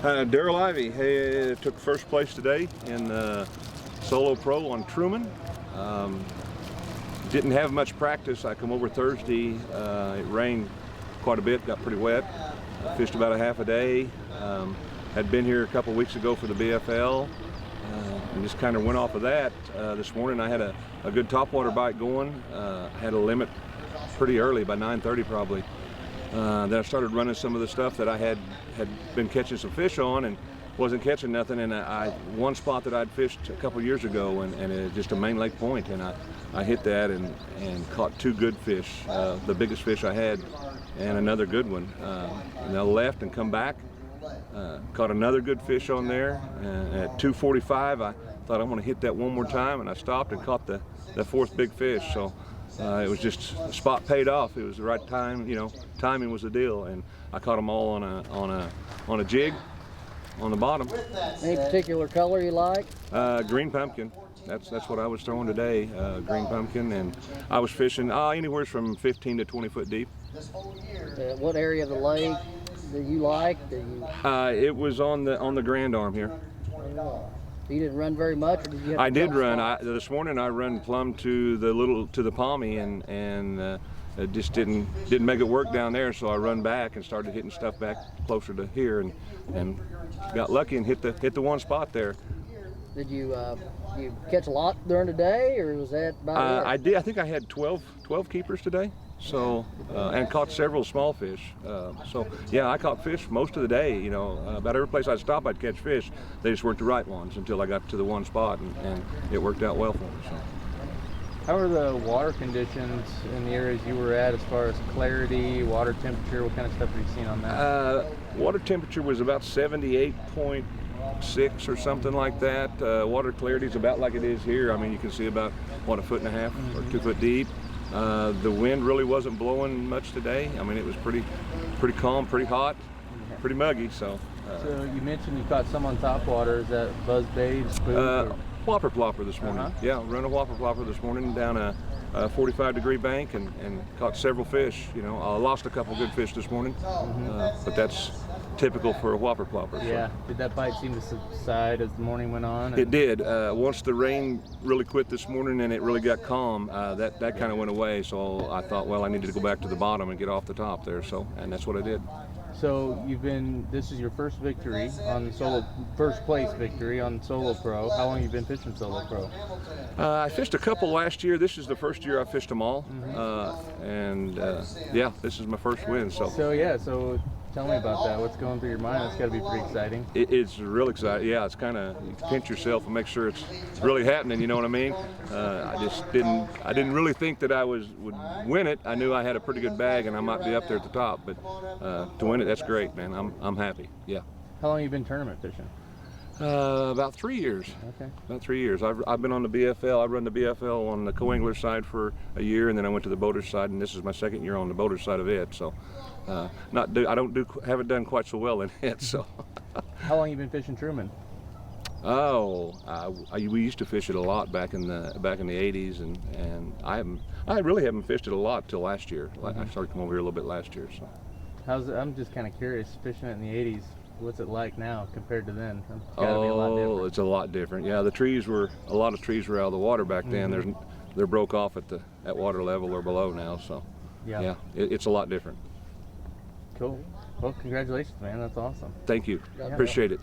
Darrell Ivey took first place today in Solo Pro on Truman. Didn't have much practice. I come over Thursday. It rained quite a bit, got pretty wet. Fished about a half a day. Had been here a couple weeks ago for the BFL and just kind of went off of that. This morning I had a good topwater bite going. Had a limit pretty early, by 9:30 probably. Then I started running some of the stuff that I had been catching some fish on and wasn't catching nothing. And one spot that I'd fished a couple years ago, and it just a main lake point, and I hit that and caught two good fish, the biggest fish I had, and another good one. And I left and come back, caught another good fish on there. At 2:45, I thought I'm going to hit that one more time, and I stopped and caught the fourth big fish. So it was just, the spot paid off. It was the right time, timing was the deal, and I caught them all on a jig on the bottom. Any particular color you like? Green pumpkin. That's what I was throwing today, green pumpkin, and I was fishing anywhere from 15 to 20 foot deep. What area of the lake do you like? It was on the Grand Arm here. You didn't run very much, or did you have I did run. This morning I run plumb to the Palmy, and it just didn't make it work down there. So I run back and started hitting stuff back closer to here, and got lucky and hit the one spot there. Did you catch a lot during the day, or was that about it? I did. I think I had 12 keepers today. So and caught several small fish. So yeah, I caught fish most of the day. About every place I'd stop, I'd catch fish. They just weren't the right ones until I got to the one spot, and it worked out well for me. So. How are the water conditions in the areas you were at, as far as clarity, water temperature? What kind of stuff have you seen on that? Water temperature was about 78.6 or something like that. Water clarity is about like it is here. I mean, you can see about, a foot and a half or 2 foot deep. The wind really wasn't blowing much today. I mean, it was pretty calm, pretty hot, pretty muggy. So you mentioned you caught some on top water. Is that buzzbait, spook? Whopper plopper this morning. Yeah, run a whopper plopper this morning down a 45-degree bank and caught several fish. I lost a couple good fish this morning, but that's typical for a whopper plopper. Yeah. So. Did that bite seem to subside as the morning went on? It did. Once the rain really quit this morning and it really got calm, that kind of went away. So I thought, well, I needed to go back to the bottom and get off the top there. And that's what I did. So this is your first victory on first place victory on Solo Pro. How long have you been fishing Solo Pro? I fished a couple last year. This is the first year I fished them all. Yeah, this is my first win. So tell me about that. What's going through your mind? That's got to be pretty exciting. It's real exciting. Yeah, it's kind of, you pinch yourself and make sure it's really happening. You know what I mean? I didn't really think that I would win it. I knew I had a pretty good bag and I might be up there at the top. But to win it, that's great, man. I'm happy. Yeah. How long have you been tournament fishing? About 3 years. Okay. About 3 years. I've been on the BFL. I run the BFL on the co-angler side for a year, and then I went to the boater side, and this is my second year on the boater side of it. So, haven't done quite so well in it. So. How long have you been fishing Truman? We used to fish it a lot back in the 80s, and I really haven't fished it a lot till last year. I started coming over here a little bit last year. So. I'm just kind of curious, fishing it in the 80s. What's it like now compared to then? It's gotta be a lot different. It's a lot different. Yeah, a lot of trees were out of the water back then. They're broke off at water level or below now. So yeah, it's a lot different. Cool. Well, congratulations, man. That's awesome. Thank you. Appreciate it.